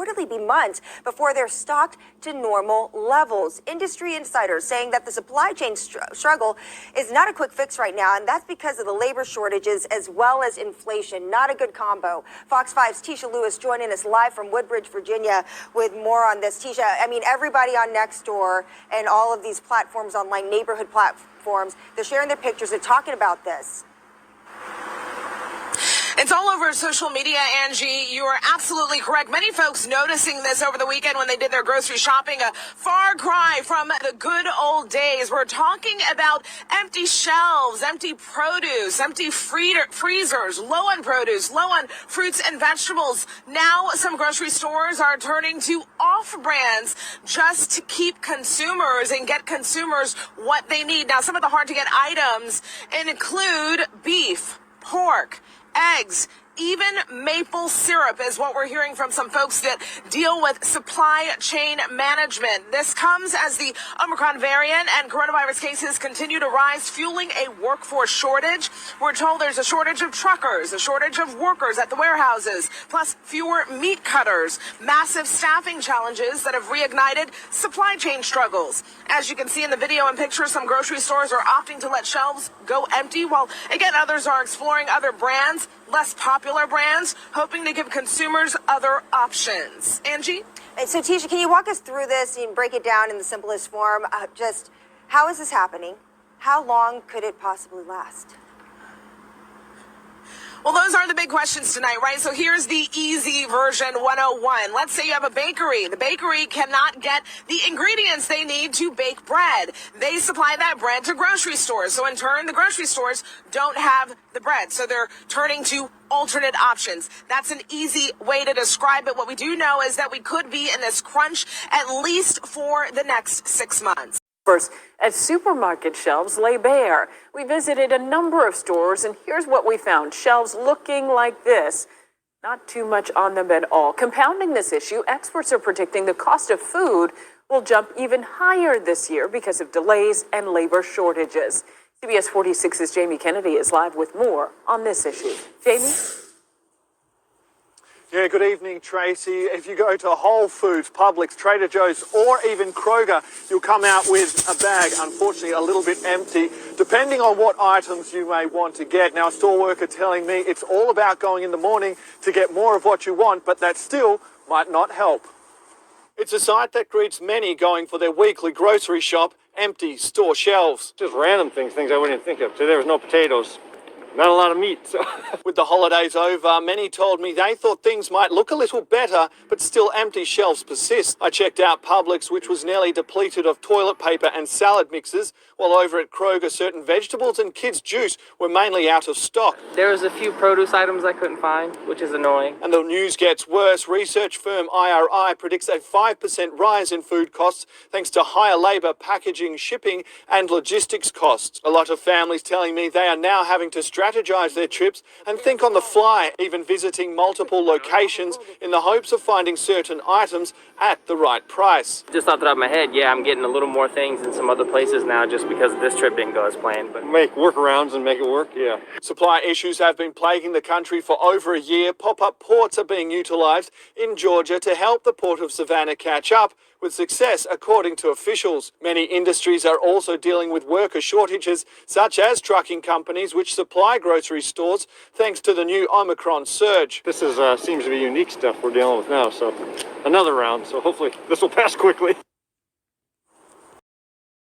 reportedly be months before they're stocked to normal levels. Industry insiders saying that the supply chain struggle is not a quick fix right now, and that's because of the labor shortages as well as inflation. Not a good combo. Fox 5's Tisha Lewis joining us live from Woodbridge, Virginia, with more on this. Tisha, I mean, everybody on Nextdoor and all of these platforms, online neighborhood platforms, they're sharing their pictures. They're talking about this. It's all over social media, Angie. You are absolutely correct. Many folks noticing this over the weekend when they did their grocery shopping. A far cry from the good old days. We're talking about empty shelves, empty produce, empty freezers, low on produce, low on fruits and vegetables. Now some grocery stores are turning to off-brands just to keep consumers and get consumers what they need. Now, some of the hard-to-get items include beef, pork, eggs, even maple syrup is what we're hearing from some folks that deal with supply chain management. This comes as the Omicron variant and coronavirus cases continue to rise, fueling a workforce shortage. We're told there's a shortage of truckers, a shortage of workers at the warehouses, plus fewer meat cutters, massive staffing challenges that have reignited supply chain struggles. As you can see in the video and pictures, some grocery stores are opting to let shelves go empty, while again others are exploring other brands, less popular brands, hoping to give consumers other options. Angie? And so, Tisha, can you walk us through this and break it down in the simplest form? Just how is this happening? How long could it possibly last? Well, those are the big questions tonight, right? So here's the easy version 101. Let's say you have a bakery. The bakery cannot get the ingredients they need to bake bread. They supply that bread to grocery stores. So in turn, the grocery stores don't have the bread. So they're turning to alternate options. That's an easy way to describe it. What we do know is that we could be in this crunch at least for the next 6 months. As supermarket shelves lay bare. We visited a number of stores, and here's what we found. Shelves looking like this. Not too much on them at all. Compounding this issue, experts are predicting the cost of food will jump even higher this year because of delays and labor shortages. CBS 46's Jamie Kennedy is live with more on this issue. Jamie? Yeah, good evening, Tracy. If you go to Whole Foods, Publix, Trader Joe's, or even Kroger, you'll come out with a bag, unfortunately a little bit empty, depending on what items you may want to get. Now, a store worker telling me it's all about going in the morning to get more of what you want, but that still might not help. It's a sight that greets many going for their weekly grocery shop, empty store shelves. Just random things I wouldn't think of. Today there was no potatoes. Not a lot of meat. So. With the holidays over, many told me they thought things might look a little better, but still empty shelves persist. I checked out Publix, which was nearly depleted of toilet paper and salad mixes, while over at Kroger, certain vegetables and kids' juice were mainly out of stock. There was a few produce items I couldn't find, which is annoying. And the news gets worse. Research firm IRI predicts a 5% rise in food costs thanks to higher labour, packaging, shipping and logistics costs. A lot of families telling me they are now having to strategize their trips and think on the fly, even visiting multiple locations in the hopes of finding certain items at the right price. Just off the top of my head, yeah, I'm getting a little more things in some other places now just because this trip didn't go as planned. But make workarounds and make it work, yeah. Supply issues have been plaguing the country for over a year. Pop-up ports are being utilised in Georgia to help the port of Savannah catch up, with success according to officials. Many industries are also dealing with worker shortages, such as trucking companies which supply grocery stores thanks to the new Omicron surge. This is seems to be unique stuff we're dealing with now, so another round, so hopefully this will pass quickly.